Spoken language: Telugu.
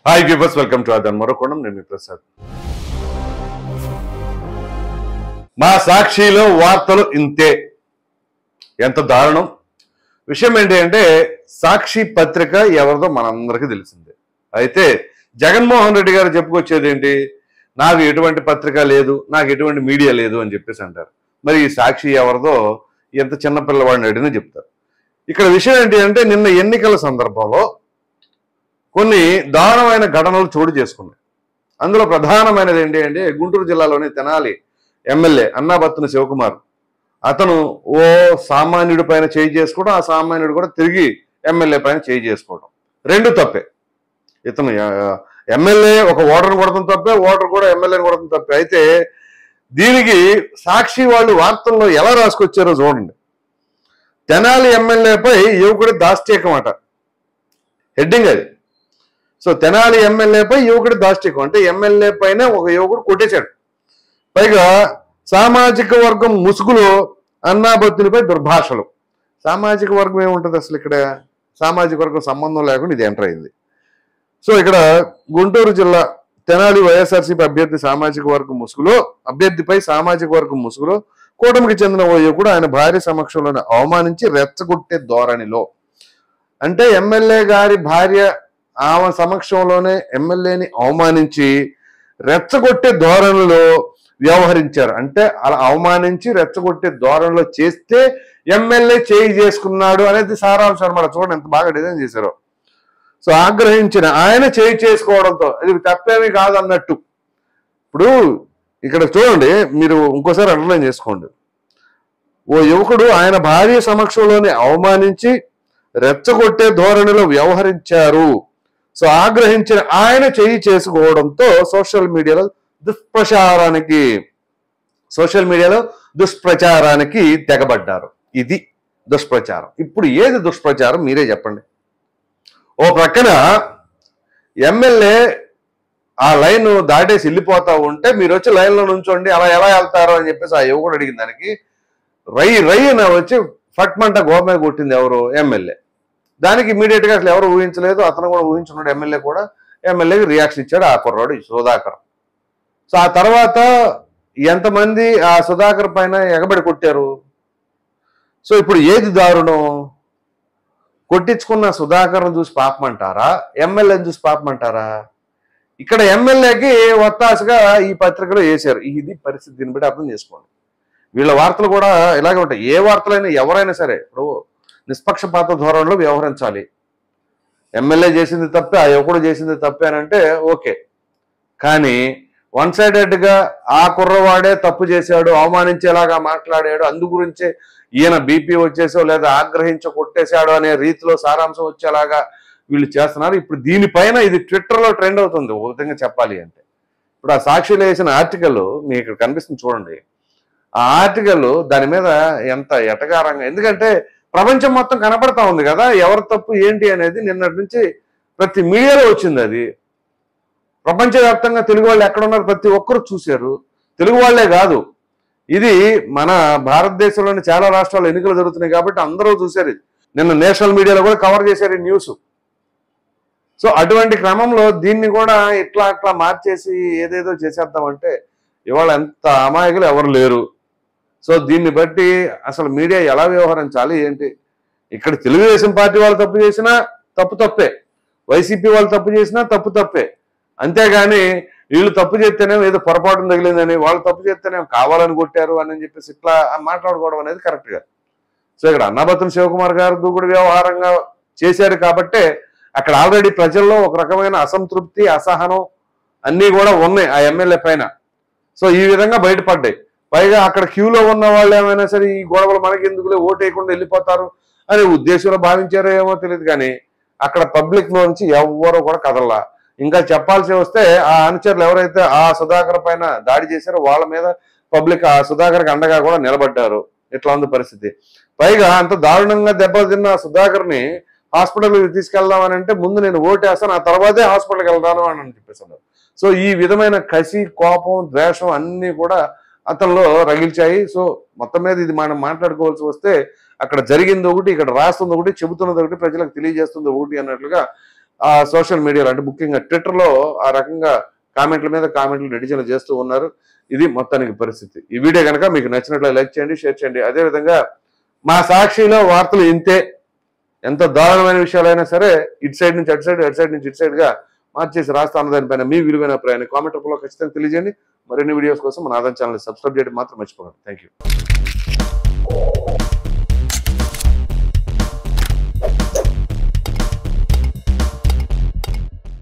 హాయ్ వ్యూవర్స్, వెల్కమ్ టు ఆదాన్ మరొకొండం. నేను మీ ప్రసాద్. మా సాక్షిలో వార్తలు ఇంతే. ఎంత దారుణం. విషయం ఏంటి అంటే, సాక్షి పత్రిక ఎవరిదో మనందరికీ తెలిసిందే. అయితే జగన్మోహన్ రెడ్డి గారు చెప్పుకొచ్చేది ఏంటి? నాకు ఎటువంటి పత్రిక లేదు, నాకు ఎటువంటి మీడియా లేదు అని చెప్పేసి అంటారు. మరి ఈ సాక్షి ఎవరిదో ఎంత చిన్న పిల్లవాడిని అడిగినా చెప్తారు. ఇక్కడ విషయం ఏంటి అంటే, నిన్న ఎన్నికల సందర్భంలో కొన్ని దారుణమైన ఘటనలు చోటు చేసుకున్నాయి. అందులో ప్రధానమైనది ఏంటి అంటే, గుంటూరు జిల్లాలోని తెనాలి ఎమ్మెల్యే అన్నాబత్తుని శివకుమార్, అతను ఓ సామాన్యుడి పైన చేయి చేసుకోవడం, ఆ సామాన్యుడు కూడా తిరిగి ఎమ్మెల్యే పైన చేయి చేసుకోవడం, రెండు తప్పే. ఇతను ఎమ్మెల్యే ఒక ఓటర్ని కొడతాం తప్పే, ఓటర్ కూడా ఎమ్మెల్యేని కొడతాం తప్పే. అయితే దీనికి సాక్షి వాళ్ళు వార్తల్లో ఎలా రాసుకొచ్చారో చూడండి. తెనాలి ఎమ్మెల్యేపై యువకుడి దాష్టీకం అట, హెడ్డింగ్ అది. సో తెనాలి ఎమ్మెల్యేపై యువకుడి దాష్టీకం అంటే ఎమ్మెల్యే పైన ఒక యువకుడు కొట్టేశాడు. పైగా సామాజిక వర్గం ముసుగులో అన్నాబత్తునిపై దుర్భాషలు. సామాజిక వర్గం ఏముంటుంది అసలు? ఇక్కడ సామాజిక వర్గం సంబంధం లేకుండా ఇది ఎంటర్ అయింది. సో ఇక్కడ గుంటూరు జిల్లా తెనాలి వైఎస్ఆర్సీపీ అభ్యర్థిపై సామాజిక వర్గం ముసుగులో కూటమికి చెందిన ఓ యువకుడు ఆయన భార్య సమక్షంలోనే అవమానించి రెచ్చగొట్టే ధోరణిలో, అంటే ఎమ్మెల్యే గారి భార్య ఆమె సమక్షంలోనే ఎమ్మెల్యేని అవమానించి రెచ్చగొట్టే ధోరణిలో వ్యవహరించారు. అంటే అలా అవమానించి రెచ్చగొట్టే ధోరణిలో చేస్తే ఎమ్మెల్యే చేయి చేసుకున్నాడు అనేది సారాంశం అన్నమాట. చూడండి ఎంత బాగా డిజైన్ చేశారో. సో ఆగ్రహించిన ఆయన చేయి చేసుకోవడంతో ఇది తప్పేమీ కాదన్నట్టు. ఇప్పుడు ఇక్కడ చూడండి, మీరు ఇంకోసారి అండర్లైన్ చేసుకోండి. ఓ యువకుడు ఆయన భార్య సమక్షంలోనే అవమానించి రెచ్చగొట్టే ధోరణిలో వ్యవహరించారు. సో ఆగ్రహించిన ఆయన చేయి చేసుకోవడంతో సోషల్ మీడియాలో దుష్ప్రచారానికి తెగబడ్డారు. ఇది దుష్ప్రచారం. ఇప్పుడు ఏది దుష్ప్రచారం మీరే చెప్పండి. ఓ ప్రక్కన ఎమ్మెల్యే ఆ లైన్ దాటేసి వెళ్ళిపోతా ఉంటే మీరు వచ్చి లైన్లో నుంచోండి, అలా ఎలా వెళ్తారో అని చెప్పేసి ఆ యువకుడు అడిగిన దానికి రయ్యన వచ్చి ఫట్మంట గోమే కొట్టింది ఎవరు? ఎమ్మెల్యే. దానికి ఇమీడియట్గా అసలు ఎవరు ఊహించలేదు, అతను కూడా ఊహించున్నాడు. ఎమ్మెల్యే కూడా ఎమ్మెల్యేకి రియాక్షన్ ఇచ్చాడు ఆ కుర్రాడు సుధాకర్. సో ఆ తర్వాత ఎంతమంది ఆ సుధాకర్ పైన ఎగబడి కొట్టారు. సో ఇప్పుడు ఏది దారుణం? కొట్టించుకున్న సుధాకర్ను చూసి పాపమంటారా, ఎమ్మెల్యేని చూసి పాపమంటారా? ఇక్కడ ఎమ్మెల్యేకి ఒత్తాసుగా ఈ పత్రికలో వేశారు. ఇది పరిస్థితి. దీన్ని బట్టి అర్థం చేసుకోండి. వీళ్ళ వార్తలు కూడా ఇలాగే ఉంటాయి. ఏ వార్తలైనా ఎవరైనా సరే ఇప్పుడు నిష్పక్షపాత ధోరణిలో వ్యవహరించాలి. ఎమ్మెల్యే చేసింది తప్పే, ఆ యువకుడు చేసింది తప్పే అని అంటే ఓకే. కానీ వన్ సైడెడ్గా ఆ కుర్రవాడే తప్పు చేశాడు, అవమానించేలాగా మాట్లాడాడు, అందు గురించే ఈయన బీపీ వచ్చేసో లేదా ఆగ్రహించో కొట్టేశాడు అనే రీతిలో సారాంశం వచ్చేలాగా వీళ్ళు చేస్తున్నారు. ఇప్పుడు దీనిపైన ఇది ట్విట్టర్లో ట్రెండ్ అవుతుంది ఒక విధంగా చెప్పాలి అంటే. ఇప్పుడు ఆ సాక్షిలో వేసిన ఆర్టికల్ మీకు ఇక్కడ కనిపిస్తుంది చూడండి. ఆ ఆర్టికల్ దాని మీద ఎంత ఎటకారంగా, ఎందుకంటే ప్రపంచం మొత్తం కనపడతా ఉంది కదా ఎవరి తప్పు ఏంటి అనేది. నిన్నటి నుంచి ప్రతి మీడియాలో వచ్చింది అది. ప్రపంచవ్యాప్తంగా తెలుగు వాళ్ళు ఎక్కడున్నారు ప్రతి ఒక్కరు చూశారు. తెలుగు వాళ్లే కాదు, ఇది మన భారతదేశంలోని చాలా రాష్ట్రాల్లో ఎన్నికలు జరుగుతున్నాయి కాబట్టి అందరూ చూశారు. నిన్న నేషనల్ మీడియాలో కూడా కవర్ చేశారు ఈ న్యూస్. సో అటువంటి క్రమంలో దీన్ని కూడా ఇట్లా మార్చేసి ఏదేదో చేసేద్దామంటే ఇవాళ ఎంత అమాయకులు ఎవరు లేరు. సో దీన్ని బట్టి అసలు మీడియా ఎలా వ్యవహరించాలి ఏంటి? ఇక్కడ తెలుగుదేశం పార్టీ వాళ్ళు తప్పు చేసినా తప్పే, వైసీపీ వాళ్ళు తప్పు చేసినా తప్పే. అంతేగాని వీళ్ళు తప్పు చేస్తేనేమో ఏదో పొరపాటు తగిలిందని, వాళ్ళు తప్పు చేస్తేనేమో కావాలని కొట్టారు అని చెప్పేసి ఇట్లా మాట్లాడుకోవడం అనేది కరెక్ట్ కాదు. సో ఇక్కడ అన్నాబత్తుని శివకుమార్ గారు దూకుడు వ్యవహారంగా చేశారు కాబట్టే అక్కడ ఆల్రెడీ ప్రజల్లో ఒక రకమైన అసంతృప్తి, అసహనం అన్నీ కూడా ఉన్నాయి ఆ ఎమ్మెల్యే పైన. సో ఈ విధంగా బయటపడ్డాయి. పైగా అక్కడ క్యూలో ఉన్న వాళ్ళు ఏమైనా సరే ఈ గొడవలు మనకి ఎందుకులే, ఓటు వేయకుండా వెళ్ళిపోతారు అనే ఉద్దేశంలో భావించారో ఏమో తెలియదు. కానీ అక్కడ పబ్లిక్ నుంచి ఎవ్వరూ కూడా కదల్లా. ఇంకా చెప్పాల్సి వస్తే ఆ అనుచరులు ఎవరైతే ఆ సుధాకర్ పైన దాడి చేశారో వాళ్ళ మీద పబ్లిక్ ఆ సుధాకర్కి అండగా కూడా నిలబడ్డారు. ఇట్లా ఉంది పరిస్థితి. పైగా అంత దారుణంగా దెబ్బతిన్న సుధాకర్ని హాస్పిటల్కి తీసుకెళ్దామని అంటే ముందు నేను ఓటేస్తాను, ఆ తర్వాతే హాస్పిటల్కి వెళ్తాను అని చెప్పేస్తున్నారు. సో ఈ విధమైన కసి, కోపం, ద్వేషం అన్నీ కూడా అతనిలో రగిల్చాయి. సో మొత్తం మీద ఇది మనం మాట్లాడుకోవాల్సి వస్తే అక్కడ జరిగింది ఒకటి, ఇక్కడ రాస్తుంది ఒకటి, చెబుతున్నది ఒకటి, ప్రజలకు తెలియజేస్తుంది ఒకటి అన్నట్లుగా ఆ సోషల్ మీడియాలో అంటే ముఖ్యంగా ట్విట్టర్లో ఆ రకంగా కామెంట్ల మీద కామెంట్లు నెటిజన్లు చేస్తూ ఉన్నారు. ఇది మొత్తానికి పరిస్థితి. ఈ వీడియో కనుక మీకు నచ్చినట్లు లైక్ చేయండి, షేర్ చేయండి. అదేవిధంగా మా సాక్షిలో వార్తలు ఇంతే, ఎంత దారుణమైన విషయాలైనా సరే ఇటు సైడ్ నుంచి అటు సైడ్, అటు సైడ్ నుంచి ఇటు సైడ్గా మార్చేసి రాస్తా ఉన్న దానిపైన మీ విలువైన అభిప్రాయాన్ని కామెంట్ రూపంలో ఖచ్చితంగా తెలియజేయండి. మరిన్ని వీడియోస్ కోసం మన ఆదాయం ఛానల్ సబ్స్క్రైబ్ చేయడం మాత్రం మర్చిపోకండి. Thank you.